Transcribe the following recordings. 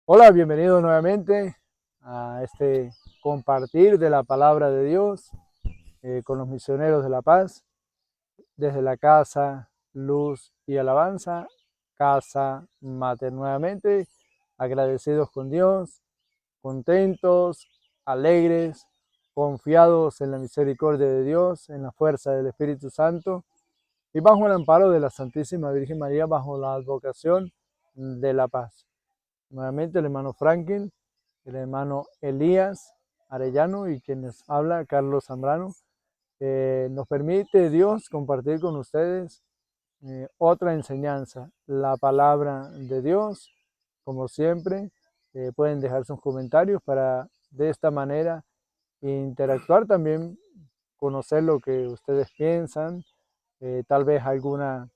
Hola, bienvenidos nuevamente a este compartir de la palabra de Dios con los misioneros de la paz desde la casa Luz y Alabanza, casa Mater nuevamente, agradecidos con Dios, contentos, alegres, confiados en la misericordia de Dios, en la fuerza del Espíritu Santo y bajo el amparo de la Santísima Virgen María, bajo la advocación de la paz. Nuevamente el hermano Franklin, el hermano Elías Arellano y quienes habla Carlos Zambrano. Nos permite Dios compartir con ustedes otra enseñanza, la palabra de Dios. Como siempre, pueden dejar sus comentarios para de esta manera interactuar también, conocer lo que ustedes piensan, tal vez alguna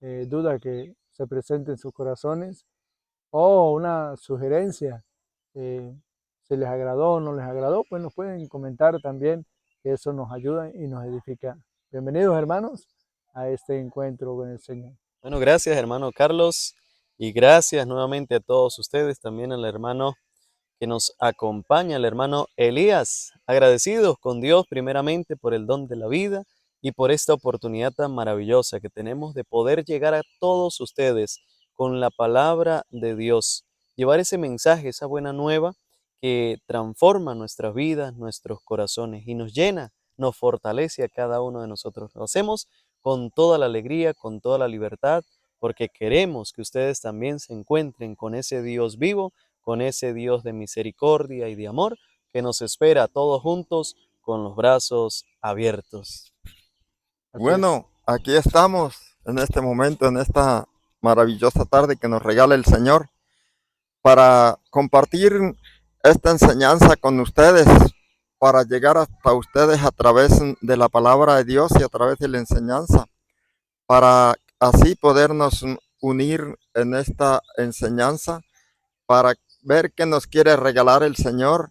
duda que se presente en sus corazones o una sugerencia, eh, si les agradó o no les agradó, pues nos pueden comentar también, que eso nos ayuda y nos edifica. Bienvenidos hermanos a este encuentro con el Señor. Bueno, gracias hermano Carlos y gracias nuevamente a todos ustedes, también al hermano que nos acompaña, el hermano Elías. Agradecidos con Dios primeramente por el don de la vida y por esta oportunidad tan maravillosa que tenemos de poder llegar a todos ustedes con la palabra de Dios, llevar ese mensaje, esa buena nueva que transforma nuestras vidas, nuestros corazones y nos llena, nos fortalece a cada uno de nosotros. Lo hacemos con toda la alegría, con toda la libertad, porque queremos que ustedes también se encuentren con ese Dios vivo, con ese Dios de misericordia y de amor que nos espera a todos juntos con los brazos abiertos. Así es. Bueno, aquí estamos en este momento, en esta maravillosa tarde que nos regala el Señor para compartir esta enseñanza con ustedes, para llegar hasta ustedes a través de la palabra de Dios y a través de la enseñanza, para así podernos unir en esta enseñanza, para ver qué nos quiere regalar el Señor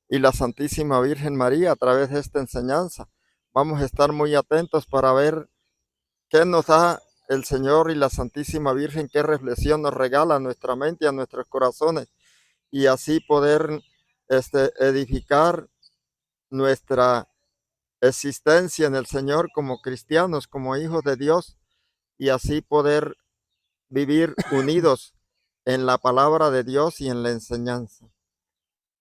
y la Santísima Virgen María a través de esta enseñanza. Vamos a estar muy atentos para ver qué nos da el Señor y la Santísima Virgen, qué reflexión nos regala a nuestra mente y a nuestros corazones, y así poder edificar nuestra existencia en el Señor como cristianos, como hijos de Dios, y así poder vivir unidos en la palabra de Dios y en la enseñanza.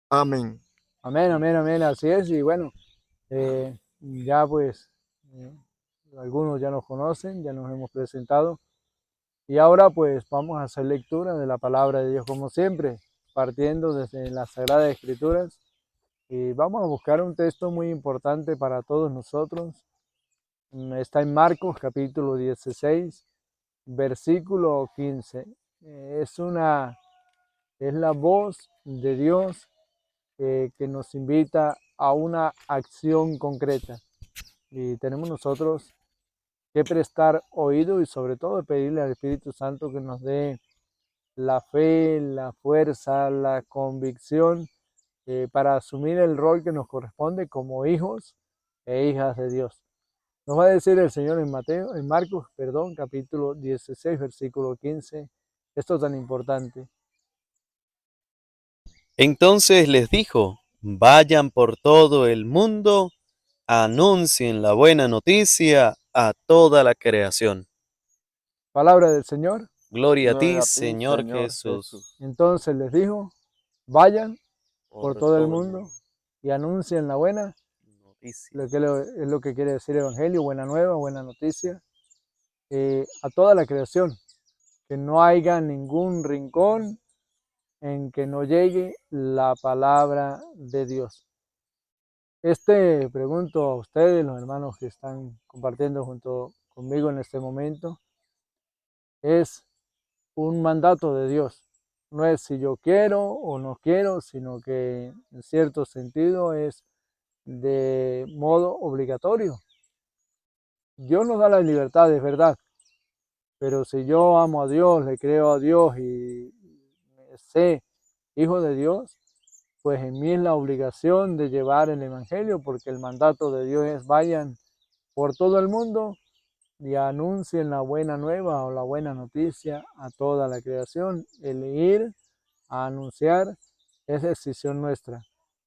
Amén. Amén, amén, amén, así es. Y bueno, ya pues eh, algunos ya nos conocen, ya nos hemos presentado. Y ahora pues vamos a hacer lectura de la palabra de Dios como siempre, partiendo desde las Sagradas Escrituras. Y vamos a buscar un texto muy importante para todos nosotros. Está en Marcos capítulo 16, versículo 15. Es es la voz de Dios que nos invita a una acción concreta. Y tenemos nosotros que prestar oído y sobre todo pedirle al Espíritu Santo que nos dé la fe, la fuerza, la convicción para asumir el rol que nos corresponde como hijos e hijas de Dios. Nos va a decir el Señor en Marcos, perdón, capítulo 16, versículo 15, esto tan importante. Entonces les dijo, vayan por todo el mundo, anuncien la buena noticia a toda la creación. Palabra del Señor. Gloria a ti, Gloria a ti, Señor Señor Jesús. Jesús. Entonces les dijo, vayan por Por todo el todo el mundo mundo. y anuncien la buena, Noticia. es lo que quiere decir evangelio, buena nueva, buena noticia, a toda la creación, que no haya ningún rincón en que no llegue la palabra de Dios. Pregunto a ustedes, los hermanos que están compartiendo junto conmigo en este momento, es un mandato de Dios. No es si yo quiero o no quiero, sino que en cierto sentido es de modo obligatorio. Dios nos da la libertad, es verdad, pero si yo amo a Dios, le creo a Dios y sé hijo de Dios, pues en mí es la obligación de llevar el Evangelio, porque el mandato de Dios es vayan por todo el mundo y anuncien la buena nueva o la buena noticia a toda la creación. El ir a anunciar, es decisión nuestra.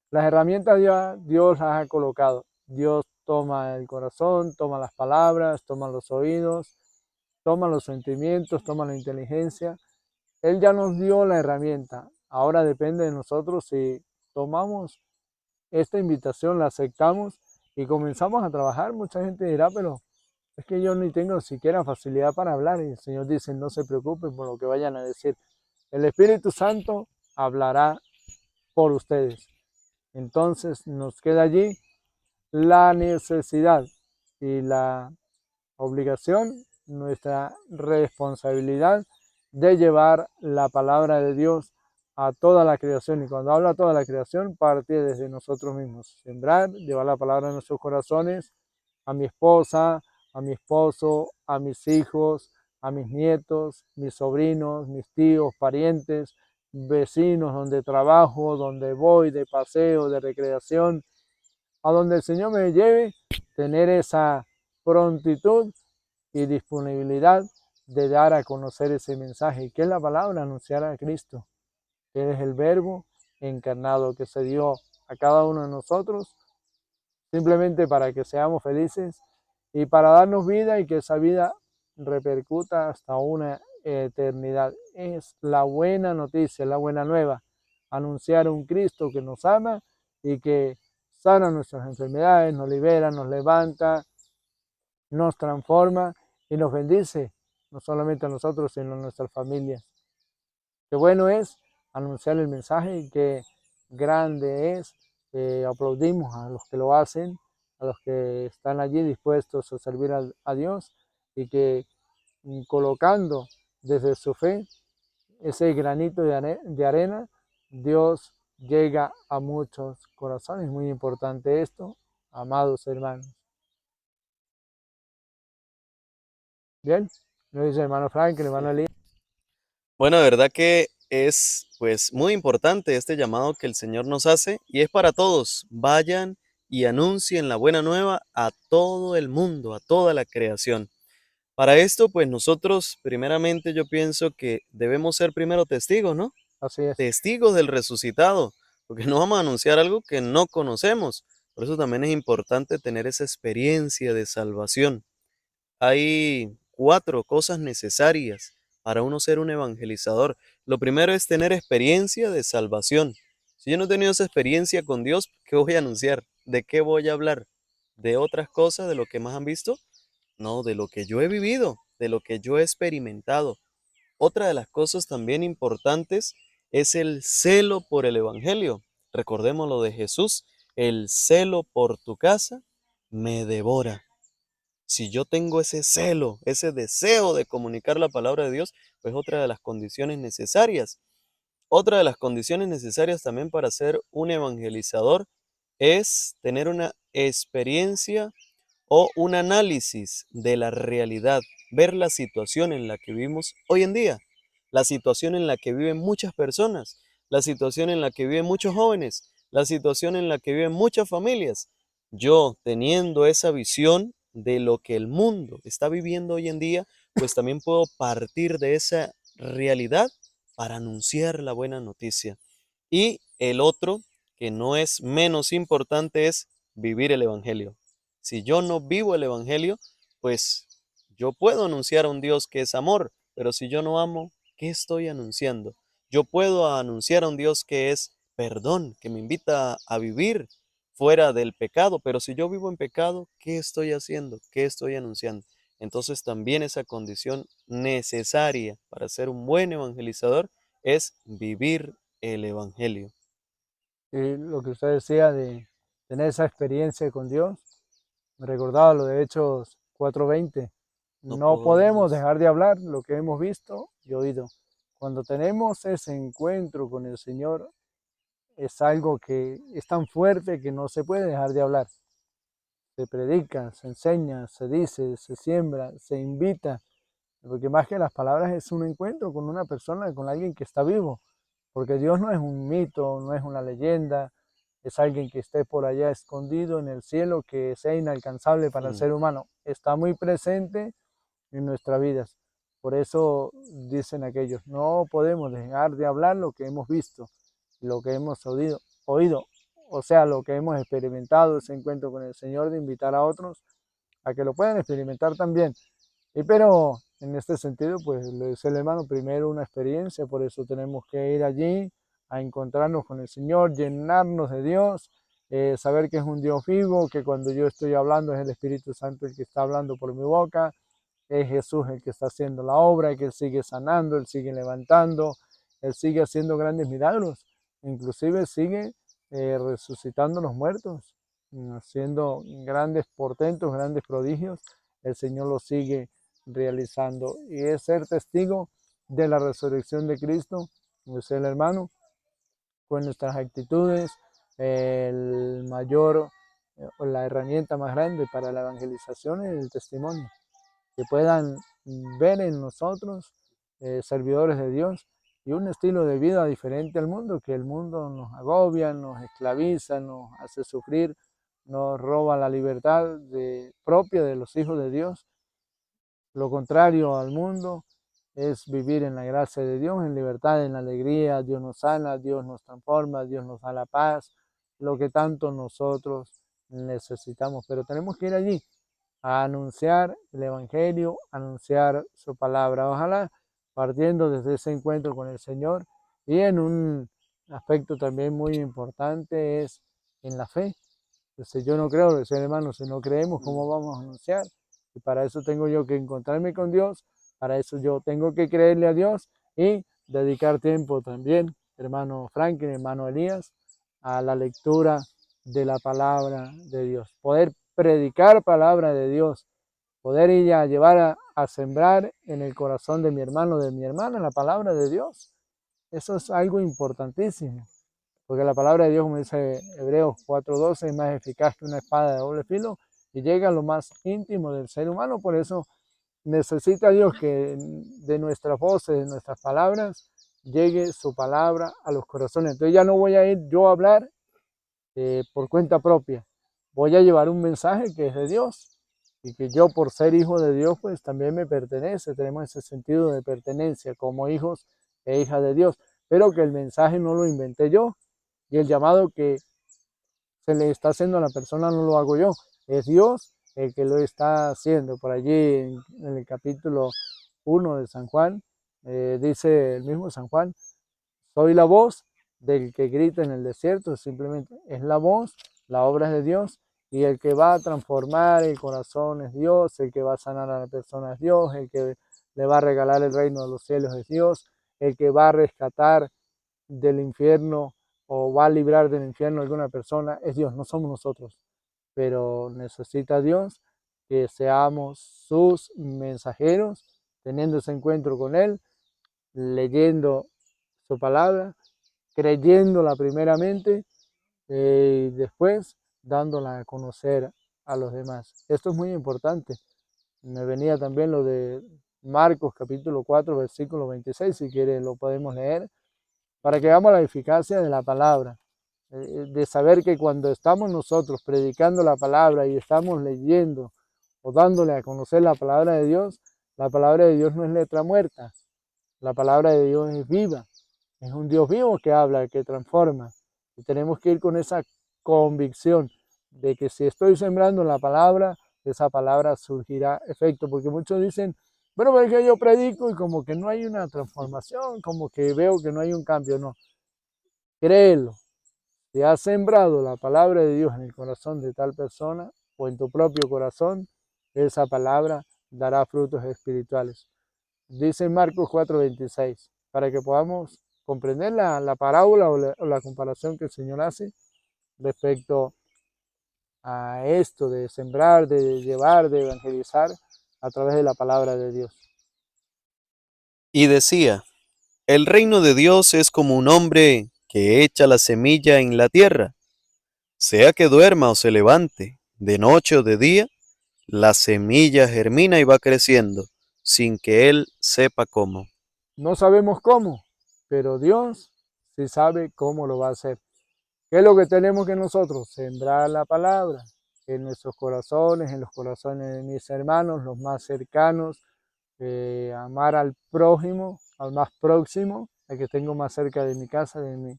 Las herramientas Dios las ha colocado. Dios toma el corazón, toma las palabras, toma los oídos, toma los sentimientos, toma la inteligencia. Él ya nos dio la herramienta. Ahora depende de nosotros si tomamos esta invitación, la aceptamos y comenzamos a trabajar. Mucha gente dirá, pero es que yo ni tengo siquiera facilidad para hablar. Y el Señor dice, no se preocupen por lo que vayan a decir. El Espíritu Santo hablará por ustedes. Entonces nos queda allí la necesidad y la obligación, nuestra responsabilidad de llevar la palabra de Dios a toda la creación. Y cuando habla a toda la creación, parte desde nosotros mismos. Sembrar, llevar la palabra a nuestros corazones, a mi esposa, a mi esposo, a mis hijos, a mis nietos, mis sobrinos, mis tíos, parientes, vecinos, donde trabajo, donde voy, de paseo, de recreación, a donde el Señor me lleve, tener esa prontitud y disponibilidad de dar a conocer ese mensaje, que es la palabra, anunciar a Cristo, que es el verbo encarnado que se dio a cada uno de nosotros, simplemente para que seamos felices y para darnos vida y que esa vida repercuta hasta una eternidad. Es la buena noticia, la buena nueva, anunciar un Cristo que nos ama y que sana nuestras enfermedades, nos libera, nos levanta, nos transforma y nos bendice, no solamente a nosotros, sino a nuestras familias. Qué bueno es anunciar el mensaje y qué grande es. Aplaudimos a los que lo hacen, a los que están allí dispuestos a servir a Dios y que colocando desde su fe ese granito de arena, Dios llega a muchos corazones. Muy importante esto, amados hermanos. Bien, lo dice el hermano Frank, el hermano Elías. Bueno, de verdad que es pues muy importante este llamado que el Señor nos hace y es para todos. Vayan y anuncien la buena nueva a todo el mundo, a toda la creación. Para esto, pues nosotros primeramente yo pienso que debemos ser primero testigos, ¿no? Así es. Testigos del resucitado, porque no vamos a anunciar algo que no conocemos. Por eso también es importante tener esa experiencia de salvación. Hay 4 cosas necesarias para uno ser un evangelizador. Lo primero es tener experiencia de salvación. Si yo no he tenido esa experiencia con Dios, ¿qué voy a anunciar? ¿De qué voy a hablar? ¿De otras cosas, de lo que más han visto? No, de lo que yo he vivido, de lo que yo he experimentado. Otra de las cosas también importantes es el celo por el evangelio. Recordemos lo de Jesús, el celo por tu casa me devora. Si yo tengo ese celo, ese deseo de comunicar la palabra de Dios, pues otra de las condiciones necesarias. Otra de las condiciones necesarias también para ser un evangelizador es tener una experiencia o un análisis de la realidad, ver la situación en la que vivimos hoy en día, la situación en la que viven muchas personas, la situación en la que viven muchos jóvenes, la situación en la que viven muchas familias. Yo, teniendo esa visión de lo que el mundo está viviendo hoy en día, pues también puedo partir de esa realidad para anunciar la buena noticia. Y el otro, que no es menos importante, es vivir el Evangelio. Si yo no vivo el Evangelio, pues yo puedo anunciar a un Dios que es amor, pero si yo no amo, ¿qué estoy anunciando? Yo puedo anunciar a un Dios que es perdón, que me invita a vivir fuera del pecado, pero si yo vivo en pecado, ¿qué estoy haciendo? ¿Qué estoy anunciando? Entonces también esa condición necesaria para ser un buen evangelizador es vivir el Evangelio. Y lo que usted decía de tener esa experiencia con Dios, me recordaba lo de Hechos 4:20. No No podemos podemos. dejar de hablar lo que hemos visto y oído. Cuando tenemos ese encuentro con el Señor, es algo que es tan fuerte que no se puede dejar de hablar. Se predica, se enseña, se dice, se siembra, se invita, porque más que las palabras es un encuentro con una persona, con alguien que está vivo, porque Dios no es un mito, no es una leyenda, es alguien que esté por allá escondido en el cielo, que sea inalcanzable para el ser humano, está muy presente en nuestras vidas. Por eso dicen aquellos, no podemos dejar de hablar lo que hemos visto, lo que hemos oído, o sea, lo que hemos experimentado, ese encuentro con el Señor, de invitar a otros a que lo puedan experimentar también. Pero en este sentido, pues le dice el hermano, primero una experiencia, por eso tenemos que ir allí a encontrarnos con el Señor, llenarnos de Dios, saber que es un Dios vivo, que cuando yo estoy hablando es el Espíritu Santo el que está hablando por mi boca, es Jesús el que está haciendo la obra, que Él sigue sanando, Él sigue levantando, Él sigue haciendo grandes milagros, inclusive sigue resucitando los muertos, haciendo grandes portentos, grandes prodigios, el Señor lo sigue realizando, y es ser testigo de la resurrección de Cristo, dice el hermano, con nuestras actitudes, el mayor, la herramienta más grande para la evangelización es el testimonio, que puedan ver en nosotros servidores de Dios y un estilo de vida diferente al mundo, que el mundo nos agobia, nos esclaviza, nos hace sufrir, nos roba la libertad propia de los hijos de Dios. Lo contrario al mundo es vivir en la gracia de Dios, en libertad, en la alegría. Dios nos sana, Dios nos transforma, Dios nos da la paz, lo que tanto nosotros necesitamos. Pero tenemos que ir allí a anunciar el Evangelio, anunciar su palabra. Ojalá partiendo desde ese encuentro con el Señor, y en un aspecto también muy importante es en la fe. Si yo no creo, decía el hermano, si no creemos, ¿cómo vamos a anunciar? Y para eso tengo yo que encontrarme con Dios, para eso yo tengo que creerle a Dios y dedicar tiempo también, hermano Franklin, hermano Elías, a la lectura de la palabra de Dios. Poder predicar palabra de Dios, poder ir a llevar a sembrar en el corazón de mi hermano, de mi hermana, la palabra de Dios. Eso es algo importantísimo, porque la palabra de Dios, como dice Hebreos 4:12, es más eficaz que una espada de doble filo y llega a lo más íntimo del ser humano. Por eso necesita Dios que de nuestras voces, de nuestras palabras, llegue su palabra a los corazones. Entonces ya no voy a ir yo a hablar por cuenta propia. Voy a llevar un mensaje que es de Dios y que yo, por ser hijo de Dios, pues también me pertenece. Tenemos ese sentido de pertenencia como hijos e hijas de Dios, pero que el mensaje no lo inventé yo, y el llamado que se le está haciendo a la persona no lo hago yo, es Dios el que lo está haciendo. Por allí en el capítulo 1 de San Juan, dice el mismo San Juan, soy la voz del que grita en el desierto. Simplemente es la voz, la obra es de Dios, y el que va a transformar el corazón es Dios, el que va a sanar a la persona es Dios, el que le va a regalar el reino de los cielos es Dios, el que va a rescatar del infierno o va a librar del infierno a alguna persona es Dios, no somos nosotros. Pero necesita Dios que seamos sus mensajeros, teniendo ese encuentro con Él, leyendo su palabra, creyéndola primeramente y después dándola a conocer a los demás. Esto es muy importante. Me venía también lo de Marcos capítulo 4, versículo 26, si quiere lo podemos leer, para que veamos la eficacia de la palabra, de saber que cuando estamos nosotros predicando la palabra y estamos leyendo o dándole a conocer la palabra de Dios, la palabra de Dios no es letra muerta, la palabra de Dios es viva, es un Dios vivo que habla, que transforma, y tenemos que ir con esa convicción de que si estoy sembrando la palabra, esa palabra surgirá efecto, porque muchos dicen, bueno, es que yo predico y como que no hay una transformación, como que veo que no hay un cambio. No, créelo. Si has sembrado la palabra de Dios en el corazón de tal persona o en tu propio corazón, esa palabra dará frutos espirituales. Dice Marcos 4:26, para que podamos comprender la parábola o la comparación que el Señor hace respecto a esto de sembrar, de llevar, de evangelizar a través de la palabra de Dios. Y decía, el reino de Dios es como un hombre que echa la semilla en la tierra. Sea que duerma o se levante, de noche o de día, la semilla germina y va creciendo, sin que él sepa cómo. No sabemos cómo, pero Dios sí sabe cómo lo va a hacer. ¿Qué es lo que tenemos que nosotros? Sembrar la palabra en nuestros corazones, en los corazones de mis hermanos, los más cercanos, amar al prójimo, al más próximo, al que tengo más cerca de mi casa, el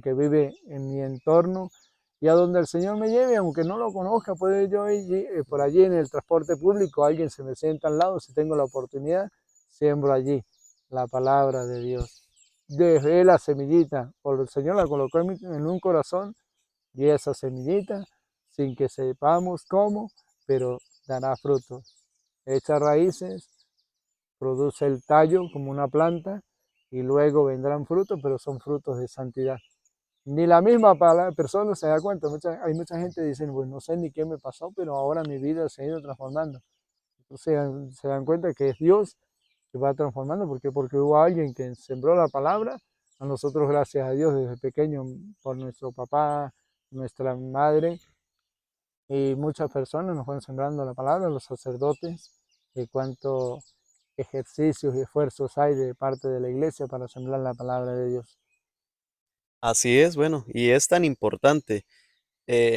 que vive en mi entorno, y a donde el Señor me lleve, aunque no lo conozca, puede yo ir por allí en el transporte público, alguien se me sienta al lado, si tengo la oportunidad, siembro allí la palabra de Dios. Dejé la semillita, o el Señor la colocó en un corazón, y esa semillita, sin que sepamos cómo, pero dará frutos. Echa raíces, produce el tallo como una planta, y luego vendrán frutos, pero son frutos de santidad. Ni la misma persona se da cuenta. Hay mucha gente que dice, pues no sé ni qué me pasó, pero ahora mi vida se ha ido transformando. Entonces se dan cuenta que es Dios que va transformando, porque hubo alguien que sembró la palabra. A nosotros, gracias a Dios, desde pequeño, por nuestro papá, nuestra madre, y muchas personas nos van sembrando la palabra, los sacerdotes, de cuánto ejercicios y esfuerzos hay de parte de la iglesia para sembrar la palabra de Dios. Así es, bueno, y es tan importante.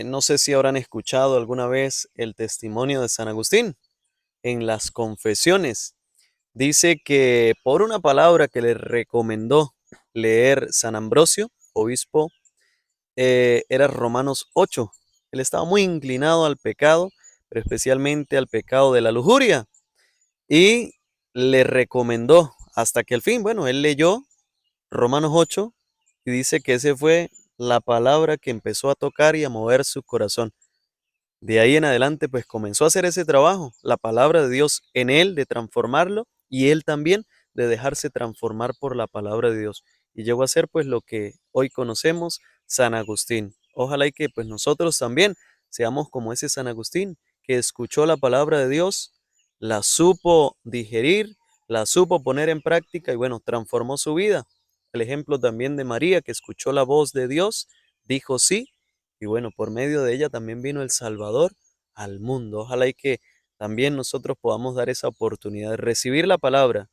No sé si habrán escuchado alguna vez el testimonio de San Agustín en las confesiones. Dice que por una palabra que le recomendó leer San Ambrosio, obispo, era Romanos 8. Él estaba muy inclinado al pecado, pero especialmente al pecado de la lujuria. Y le recomendó hasta que al fin, bueno, él leyó Romanos 8 y dice que ese fue la palabra que empezó a tocar y a mover su corazón. De ahí en adelante, pues comenzó a hacer ese trabajo, la palabra de Dios en él, de transformarlo, y él también de dejarse transformar por la palabra de Dios. Y llegó a ser pues lo que hoy conocemos, San Agustín. Ojalá y que pues nosotros también seamos como ese San Agustín, que escuchó la palabra de Dios, la supo digerir, la supo poner en práctica y bueno, transformó su vida. El ejemplo también de María, que escuchó la voz de Dios, dijo sí, y bueno, por medio de ella también vino el Salvador al mundo. Ojalá y que también nosotros podamos dar esa oportunidad de recibir la palabra,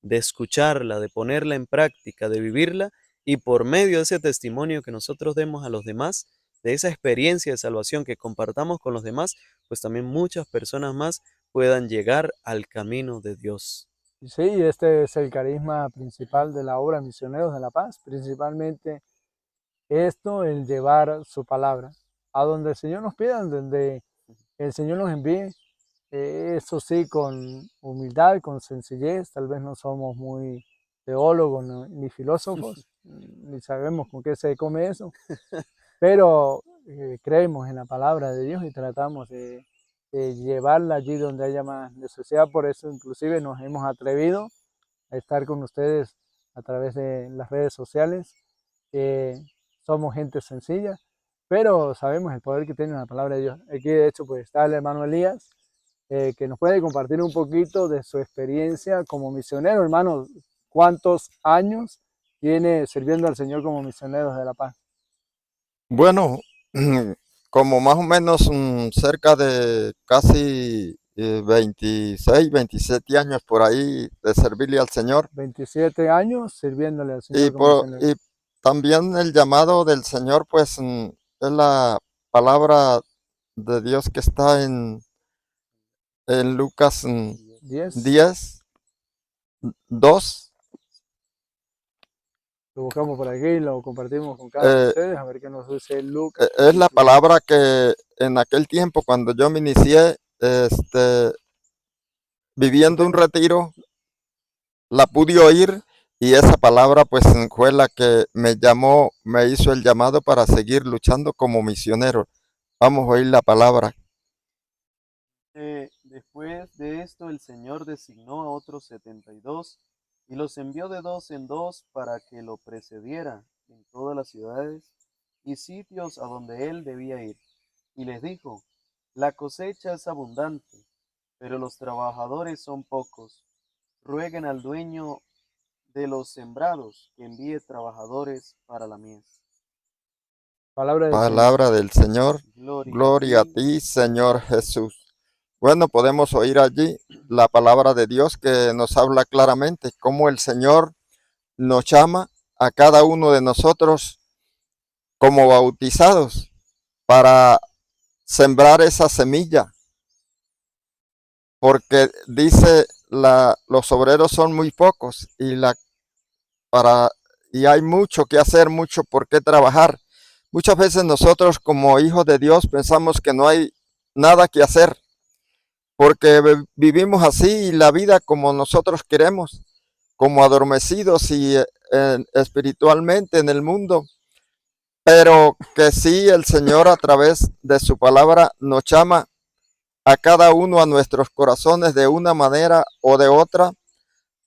de escucharla, de ponerla en práctica, de vivirla, y por medio de ese testimonio que nosotros demos a los demás, de esa experiencia de salvación que compartamos con los demás, pues también muchas personas más puedan llegar al camino de Dios. Sí, este es el carisma principal de la obra Misioneros de la Paz, principalmente esto, el llevar su palabra a donde el Señor nos pida, donde el Señor nos envíe. Eso sí, con humildad, con sencillez. Tal vez no somos muy teólogos ni filósofos, ni sabemos con qué se come eso, pero creemos en la palabra de Dios y tratamos de llevarla allí donde haya más necesidad. Por eso inclusive nos hemos atrevido a estar con ustedes a través de las redes sociales. Somos gente sencilla, pero sabemos el poder que tiene la palabra de Dios. Aquí de hecho pues está el hermano Elías, que nos puede compartir un poquito de su experiencia como misionero. Hermano, ¿cuántos años tiene sirviendo al Señor como misioneros de la paz? Bueno, como más o menos cerca de casi 26, 27 años por ahí de servirle al Señor. 27 años sirviéndole al Y, Señor como misionero. y también el llamado del Señor, pues es la palabra de Dios que está en Lucas 10. 10, 2. Lo buscamos por aquí, lo compartimos con cada uno de ustedes, a ver qué nos dice Lucas. Es la palabra que en aquel tiempo, cuando yo me inicié, viviendo un retiro, la pude oír, y esa palabra pues fue la que me llamó, me hizo el llamado para seguir luchando como misionero. Vamos a oír la palabra. Después de esto, el Señor designó a otros 72 y los envió de dos en dos para que lo precediera en todas las ciudades y sitios a donde él debía ir. Y les dijo: la cosecha es abundante, pero los trabajadores son pocos. Rueguen al dueño de los sembrados que envíe trabajadores para la mies. Palabra del Señor. Palabra del Señor. Gloria a ti, ti, Señor Jesús. Bueno, podemos oír allí la palabra de Dios que nos habla claramente cómo el Señor nos llama a cada uno de nosotros como bautizados para sembrar esa semilla, porque dice los obreros son muy pocos y hay mucho que hacer, mucho por qué trabajar. Muchas veces nosotros como hijos de Dios pensamos que no hay nada que hacer, porque vivimos así y la vida como nosotros queremos, como adormecidos y espiritualmente en el mundo, pero que sí el Señor a través de su palabra nos llama a cada uno a nuestros corazones de una manera o de otra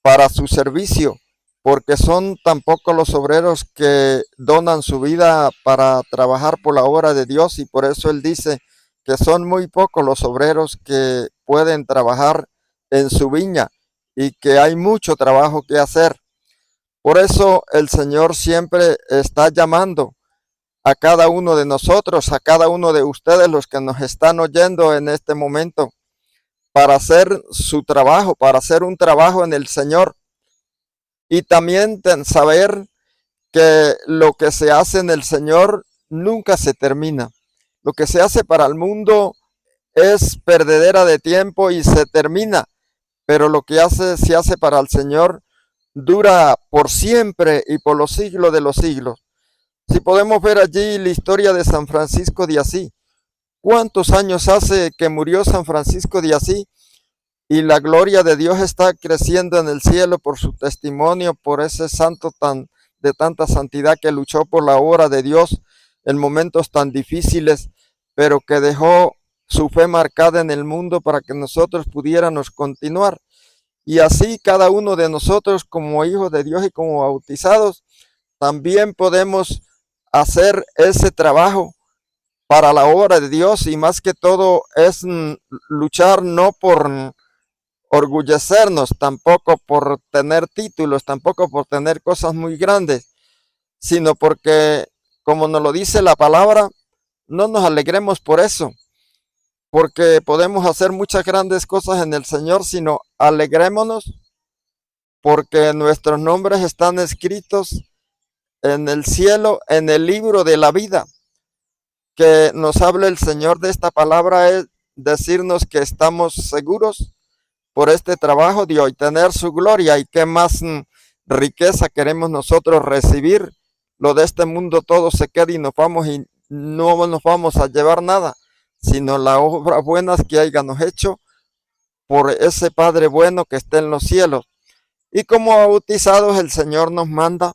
para su servicio, porque son tan pocos los obreros que donan su vida para trabajar por la obra de Dios, y por eso Él dice que son muy pocos los obreros que pueden trabajar en su viña y que hay mucho trabajo que hacer. Por eso el Señor siempre está llamando a cada uno de nosotros, a cada uno de ustedes, los que nos están oyendo en este momento, para hacer su trabajo, para hacer un trabajo en el Señor. Y también saber que lo que se hace en el Señor nunca se termina. Lo que se hace para el mundo es perdedera de tiempo y se termina, pero lo que se hace para el Señor dura por siempre y por los siglos de los siglos. Si podemos ver allí la historia de San Francisco de Asís, ¿cuántos años hace que murió San Francisco de Asís? Y la gloria de Dios está creciendo en el cielo por su testimonio, por ese santo de tanta santidad que luchó por la obra de Dios en momentos tan difíciles, pero que dejó su fe marcada en el mundo para que nosotros pudiéramos continuar. Y así cada uno de nosotros como hijos de Dios y como bautizados, también podemos hacer ese trabajo para la obra de Dios, y más que todo es luchar no por orgullecernos, tampoco por tener títulos, tampoco por tener cosas muy grandes, sino porque, como nos lo dice la palabra, no nos alegremos por eso, porque podemos hacer muchas grandes cosas en el Señor, sino alegrémonos porque nuestros nombres están escritos en el cielo, en el libro de la vida. Que nos hable el Señor de esta palabra es decirnos que estamos seguros por este trabajo de hoy, tener su gloria, y qué más riqueza queremos nosotros recibir. Lo de este mundo todo se queda y nos vamos, y no nos vamos a llevar nada, sino las obras buenas que hayamos hecho por ese Padre bueno que está en los cielos. Y como bautizados el Señor nos manda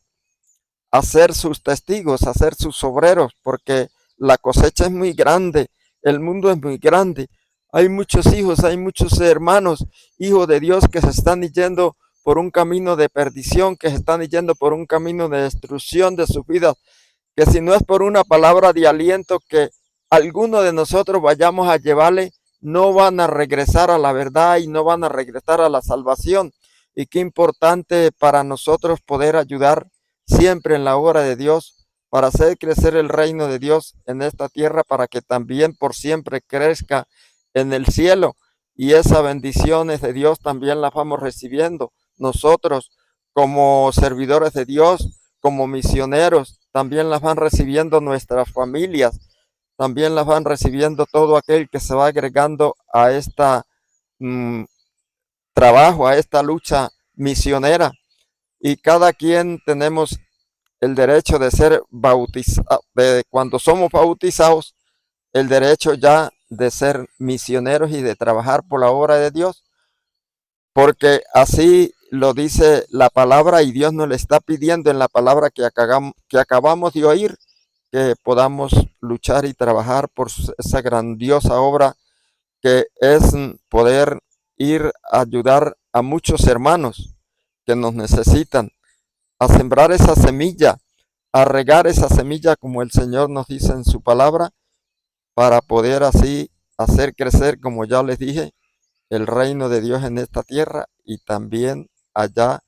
a ser sus testigos, a ser sus obreros, porque la cosecha es muy grande, el mundo es muy grande. Hay muchos hijos, hay muchos hermanos, hijos de Dios, que se están yendo por un camino de perdición, que se están yendo por un camino de destrucción de su vida, que si no es por una palabra de aliento que alguno de nosotros vayamos a llevarle, no van a regresar a la verdad y no van a regresar a la salvación. Y qué importante para nosotros poder ayudar siempre en la obra de Dios, para hacer crecer el reino de Dios en esta tierra, para que también por siempre crezca en el cielo, y esas bendiciones de Dios también las vamos recibiendo nosotros como servidores de Dios, como misioneros, también las van recibiendo nuestras familias, también las van recibiendo todo aquel que se va agregando a esta trabajo, a esta lucha misionera. Y cada quien tenemos el derecho de ser bautizados, cuando somos bautizados, el derecho ya de ser misioneros y de trabajar por la obra de Dios, porque así lo dice la palabra, y Dios nos le está pidiendo en la palabra que acabamos de oír, que podamos luchar y trabajar por esa grandiosa obra que es poder ir a ayudar a muchos hermanos que nos necesitan, a sembrar esa semilla, a regar esa semilla como el Señor nos dice en su palabra, para poder así hacer crecer, como ya les dije, el reino de Dios en esta tierra y también allá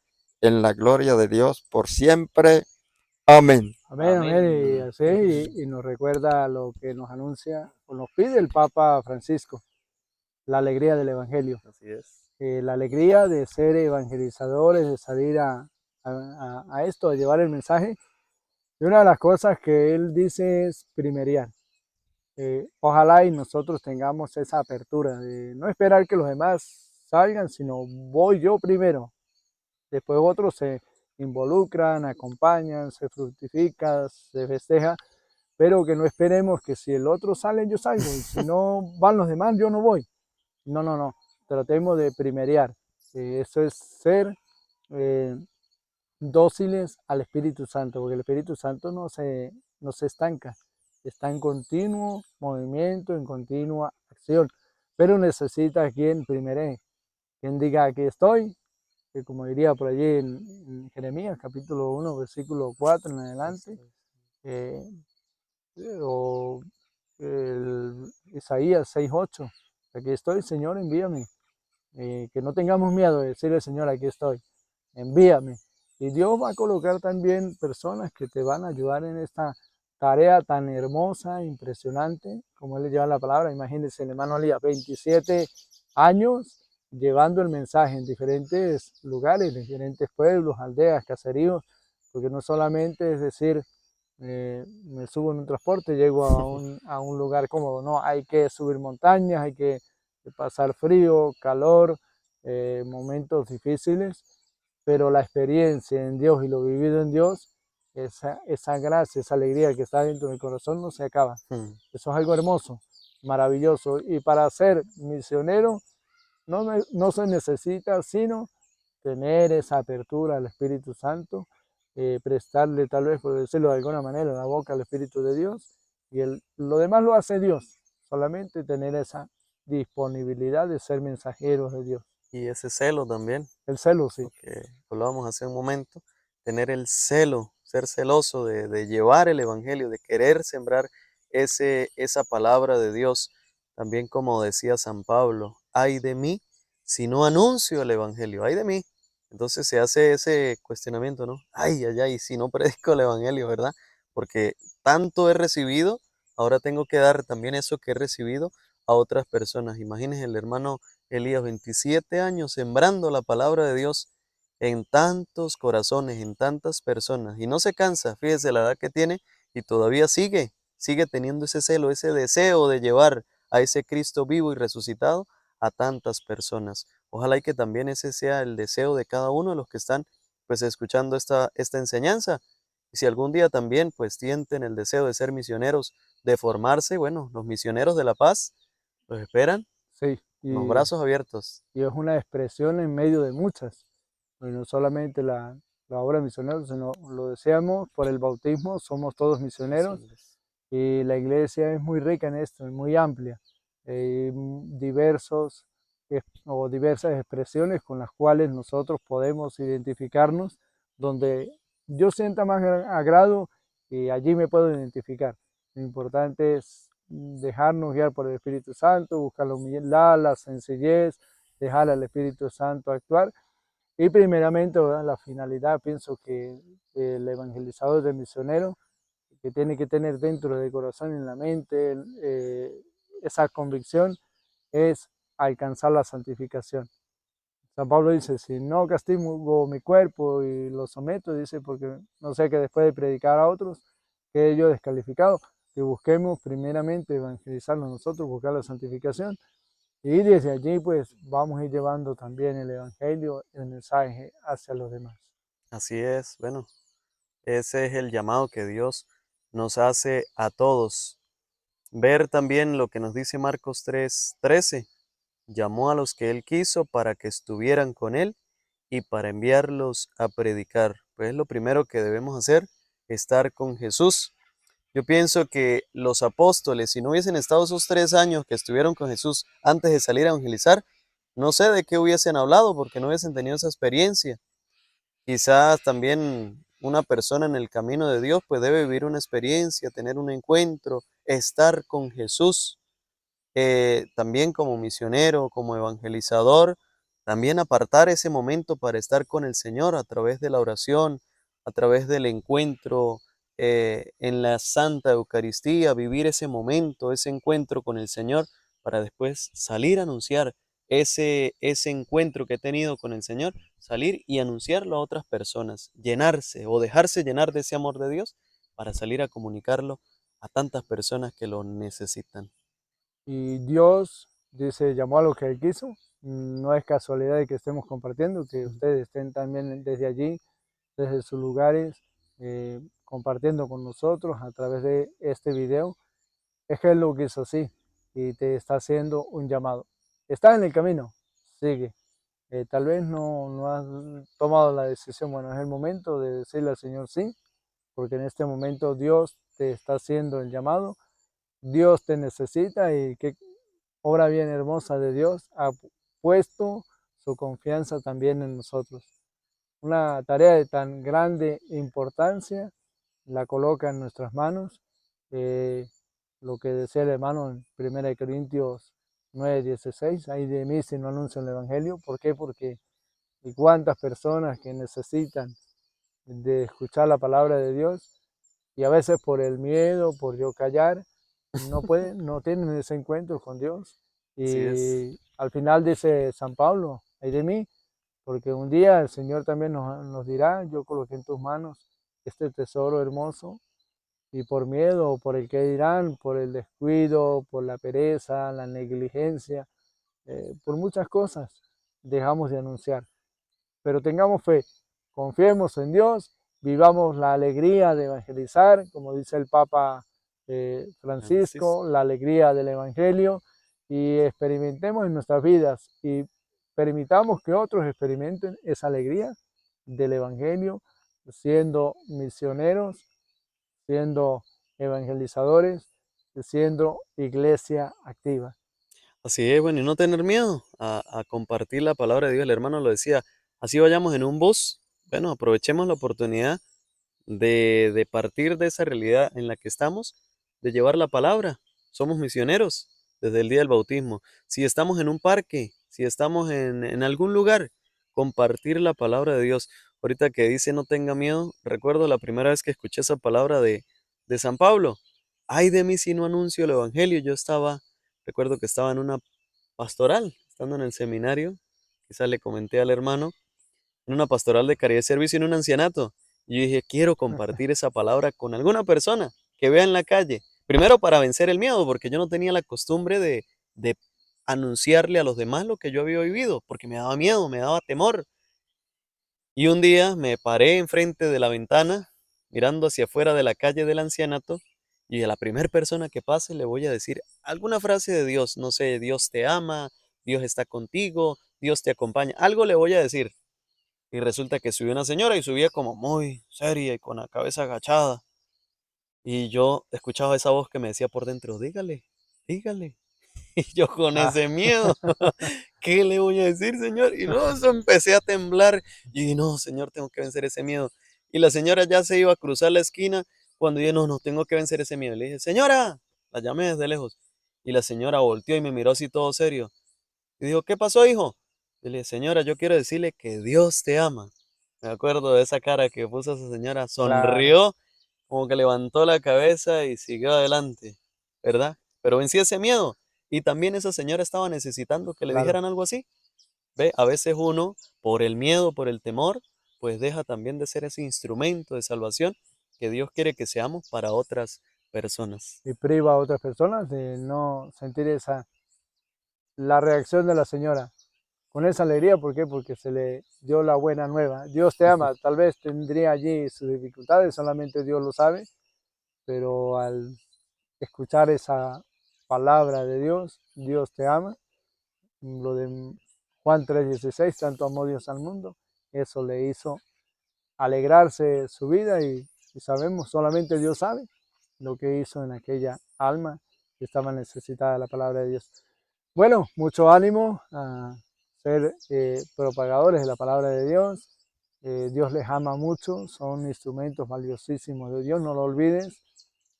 en la gloria de Dios por siempre. Amén. Amén, amén, y así, y nos recuerda lo que nos anuncia o nos pide el Papa Francisco, la alegría del Evangelio. Así es. La alegría de ser evangelizadores, de salir a esto, a llevar el mensaje. Y una de las cosas que él dice es primerial. Ojalá y nosotros tengamos esa apertura de no esperar que los demás salgan, sino voy yo primero. Después otros se involucran, acompañan, se fructifica, se festeja, pero que no esperemos que si el otro sale, yo salgo, y si no van los demás, yo no voy. No, no, no. Tratemos de primerear. Eso es ser dóciles al Espíritu Santo, porque el Espíritu Santo no se estanca, está en continuo movimiento, en continua acción, pero necesita quien primere, quien diga aquí estoy, que como diría por allí en Jeremías capítulo 1, versículo 4 en adelante, eh, o Isaías 6:8, aquí estoy, Señor, envíame. Que no tengamos miedo de decirle, Señor, aquí estoy, envíame. Y Dios va a colocar también personas que te van a ayudar en esta tarea tan hermosa, impresionante, como él le lleva la palabra. Imagínense, el hermano Elías, 27 años llevando el mensaje en diferentes lugares, diferentes pueblos, aldeas, caseríos, porque no solamente es decir, me subo en un transporte, llego a un lugar cómodo, no, hay que subir montañas, hay que pasar frío, calor, momentos difíciles, pero la experiencia en Dios y lo vivido en Dios, esa gracia, esa alegría que está dentro del corazón no se acaba. Eso es algo hermoso, maravilloso. Y para ser misionero no se necesita sino tener esa apertura al Espíritu Santo, prestarle tal vez, por decirlo de alguna manera, la boca al Espíritu de Dios, y lo demás lo hace Dios, solamente tener esa disponibilidad de ser mensajeros de Dios. Y ese celo también, El celo, sí. que hablábamos hace un momento, tener el celo, ser celoso de llevar el Evangelio, de querer sembrar esa palabra de Dios. También como decía San Pablo, ay de mí si no anuncio el Evangelio, ay de mí. Entonces se hace ese cuestionamiento, ¿no? Ay, ay, ay, si no predico el Evangelio, ¿verdad? Porque tanto he recibido, ahora tengo que dar también eso que he recibido a otras personas. Imagínense el hermano Elías, 27 años sembrando la palabra de Dios en tantos corazones, en tantas personas, y no se cansa, fíjese la edad que tiene, y todavía sigue teniendo ese celo, ese deseo de llevar a ese Cristo vivo y resucitado a tantas personas. Ojalá y que también ese sea el deseo de cada uno de los que están pues escuchando esta enseñanza. Y si algún día también pues sienten el deseo de ser misioneros, de formarse, bueno, los misioneros de la paz los esperan Sí, con los brazos abiertos. y es una expresión en medio de muchas. Y no solamente la obra de misioneros, sino lo deseamos por el bautismo, somos todos misioneros. Y la iglesia es muy rica en esto, es muy amplia. Diversas expresiones con las cuales nosotros podemos identificarnos, donde yo sienta más agrado y allí me puedo identificar. Lo importante es dejarnos guiar por el Espíritu Santo, buscar la humildad, la sencillez, dejar al Espíritu Santo actuar. Y primeramente, ¿verdad?, la finalidad, pienso que el evangelizador del misionero, que tiene que tener dentro del corazón y en la mente esa convicción, es alcanzar la santificación. San Pablo dice, si no castigo mi cuerpo y lo someto, dice, porque no sé que después de predicar a otros, quede yo descalificado, que busquemos primeramente evangelizarnos nosotros, buscar la santificación, y desde allí pues vamos a ir llevando también el evangelio, el mensaje hacia los demás. Así es, bueno, ese es el llamado que Dios nos hace a todos. Ver también lo que nos dice Marcos 3:13. Llamó a los que él quiso para que estuvieran con él y para enviarlos a predicar. Pues lo primero que debemos hacer, estar con Jesús. Yo pienso que los apóstoles, si no hubiesen estado esos 3 años que estuvieron con Jesús antes de salir a evangelizar, no sé de qué hubiesen hablado porque no hubiesen tenido esa experiencia. Quizás también una persona en el camino de Dios pues debe vivir una experiencia, tener un encuentro, estar con Jesús. También como misionero, como evangelizador, también apartar ese momento para estar con el Señor a través de la oración, a través del encuentro en la Santa Eucaristía, vivir ese momento, ese encuentro con el Señor, para después salir a anunciar ese encuentro que he tenido con el Señor, salir y anunciarlo a otras personas, llenarse o dejarse llenar de ese amor de Dios para salir a comunicarlo a tantas personas que lo necesitan. Y Dios, dice, llamó a lo que Él quiso. No es casualidad de que estemos compartiendo, que ustedes estén también desde allí, desde sus lugares, compartiendo con nosotros a través de este video. Es que Él lo quiso así y te está haciendo un llamado. Estás en el camino, sigue. Tal vez no has tomado la decisión. Bueno, es el momento de decirle al Señor sí, porque en este momento Dios te está haciendo el llamado. Dios te necesita y qué obra bien hermosa de Dios ha puesto su confianza también en nosotros. Una tarea de tan grande importancia la coloca en nuestras manos. Lo que decía el hermano en 1 Corintios 9:16, ay de mí si no anuncio el Evangelio. ¿Por qué? Porque y cuántas personas que necesitan de escuchar la palabra de Dios y a veces por el miedo, por yo callar, no pueden, no tienen ese encuentro con Dios. Así es. Y al final dice San Pablo, ay de mí, porque un día el Señor también nos dirá, yo coloqué en tus manos este tesoro hermoso, y por miedo, o por el que dirán, por el descuido, por la pereza, la negligencia, por muchas cosas, dejamos de anunciar. Pero tengamos fe, confiemos en Dios, vivamos la alegría de evangelizar, como dice el Papa Francisco. Francisco, la alegría del Evangelio, y experimentemos en nuestras vidas y permitamos que otros experimenten esa alegría del Evangelio, siendo misioneros, siendo evangelizadores, siendo iglesia activa. Así es, bueno, y no tener miedo a compartir la palabra de Dios. El hermano lo decía, así vayamos en un bus, bueno, aprovechemos la oportunidad de partir de esa realidad en la que estamos, de llevar la palabra. Somos misioneros desde el día del bautismo. Si estamos en un parque, si estamos en algún lugar, compartir la palabra de Dios. Ahorita que dice no tenga miedo, recuerdo la primera vez que escuché esa palabra de San Pablo. Ay de mí si no anuncio el Evangelio. Recuerdo que estaba en una pastoral, estando en el seminario, quizás le comenté al hermano, en una pastoral de caridad y servicio en un ancianato. Y yo dije, quiero compartir esa palabra con alguna persona que vea en la calle. Primero para vencer el miedo, porque yo no tenía la costumbre de anunciarle a los demás lo que yo había vivido, porque me daba miedo, me daba temor. Y un día me paré enfrente de la ventana, mirando hacia afuera de la calle del ancianato, y a la primera persona que pase le voy a decir alguna frase de Dios, no sé, Dios te ama, Dios está contigo, Dios te acompaña, algo le voy a decir. Y resulta que subió una señora y subía como muy seria y con la cabeza agachada. Y yo escuchaba esa voz que me decía por dentro, dígale, dígale. Y yo con Ah, ese miedo, ¿qué le voy a decir, señor? Y no, eso empecé a temblar. Y dije, no, señor, tengo que vencer ese miedo. Y la señora ya se iba a cruzar la esquina cuando yo, no, tengo que vencer ese miedo. Le dije, señora, la llamé desde lejos. Y la señora volteó y me miró así todo serio. Y dijo, ¿qué pasó, hijo? Y le dije, señora, yo quiero decirle que Dios te ama. Me acuerdo de esa cara que puso esa señora. claro, Sonrió, como que levantó la cabeza y siguió adelante, ¿verdad? Pero vencí ese miedo. Y también esa señora estaba necesitando que le claro. dijeran algo así. Ve, a veces uno, por el miedo, por el temor, pues deja también de ser ese instrumento de salvación que Dios quiere que seamos para otras personas. Y priva a otras personas de no sentir la reacción de la señora con esa alegría. ¿Por qué? Porque se le dio la buena nueva. Dios te ama, tal vez tendría allí sus dificultades, solamente Dios lo sabe, pero al escuchar esa palabra de Dios, Dios te ama, lo de Juan 3:16, tanto amó Dios al mundo, eso le hizo alegrarse su vida y sabemos, solamente Dios sabe lo que hizo en aquella alma que estaba necesitada de la palabra de Dios. Bueno, mucho ánimo a ser propagadores de la palabra de Dios. Dios les ama mucho, son instrumentos valiosísimos de Dios, no lo olvides,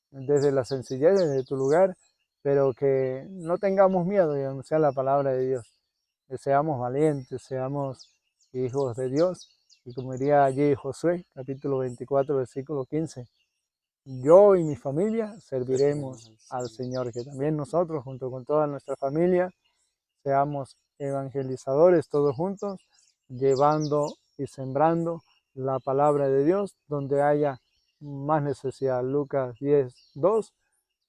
desde la sencillez, desde tu lugar, pero que no tengamos miedo de anunciar la palabra de Dios, que seamos valientes, seamos hijos de Dios, y como diría allí Josué, capítulo 24, versículo 15, yo y mi familia Serviremos serviremos al al Señor. Señor, que también nosotros, junto con toda nuestra familia, seamos evangelizadores todos juntos, llevando y sembrando la palabra de Dios donde haya más necesidad. Lucas 10:2,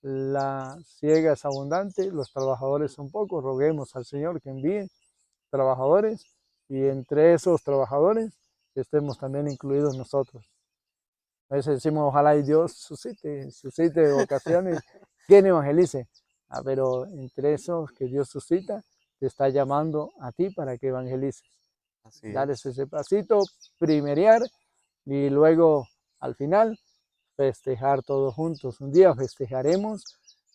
la siega es abundante, los trabajadores son pocos, roguemos al Señor que envíe trabajadores y entre esos trabajadores estemos también incluidos nosotros. A veces decimos, ojalá y Dios suscite vocaciones, quien evangelice. Pero entre esos que Dios suscita, te está llamando a ti para que evangelices. Así Darles es. ese pasito, primerear y luego al final festejar todos juntos. Un día festejaremos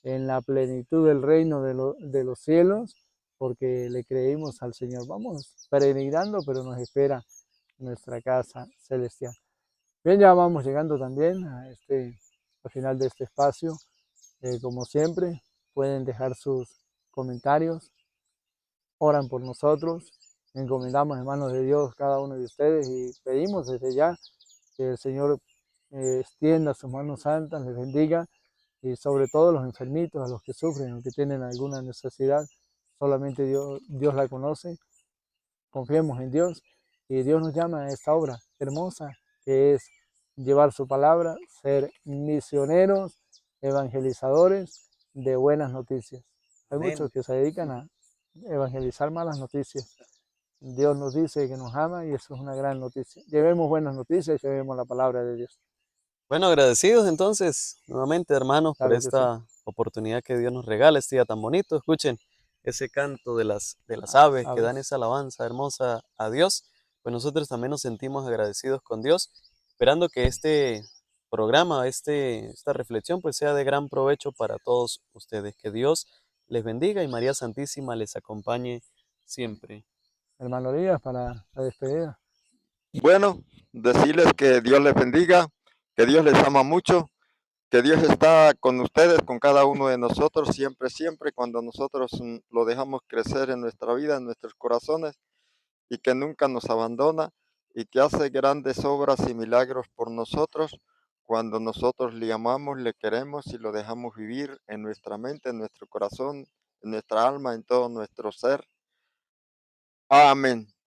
en la plenitud del reino de los cielos porque le creímos al Señor. Vamos peregrinando, pero nos espera nuestra casa celestial. Bien, ya vamos llegando también al final de este espacio. Como siempre, pueden dejar sus comentarios, oran por nosotros, encomendamos en manos de Dios cada uno de ustedes y pedimos desde ya que el Señor extienda sus manos santas, les bendiga y sobre todo los enfermitos, a los que sufren, a los que tienen alguna necesidad, solamente Dios la conoce. Confiemos en Dios y Dios nos llama a esta obra hermosa que es llevar su palabra, ser misioneros, evangelizadores de buenas noticias. Hay Amén. muchos que se dedican a evangelizar malas noticias. Dios nos dice que nos ama y eso es una gran noticia. Llevemos buenas noticias y llevemos la palabra de Dios. Bueno, agradecidos entonces, nuevamente, hermanos, por Claro que sí. esta oportunidad que Dios nos regala, este día tan bonito. Escuchen ese canto de las aves que dan Aves. esa alabanza hermosa a Dios. Pues nosotros también nos sentimos agradecidos con Dios, esperando que este programa, esta reflexión, pues sea de gran provecho para todos ustedes. Que Dios les bendiga y María Santísima les acompañe siempre. Hermano Díaz, para la despedida. Bueno, decirles que Dios les bendiga, que Dios les ama mucho, que Dios está con ustedes, con cada uno de nosotros, siempre, siempre, cuando nosotros lo dejamos crecer en nuestra vida, en nuestros corazones, y que nunca nos abandona y que hace grandes obras y milagros por nosotros cuando nosotros le amamos, le queremos y lo dejamos vivir en nuestra mente, en nuestro corazón, en nuestra alma, en todo nuestro ser. Amén.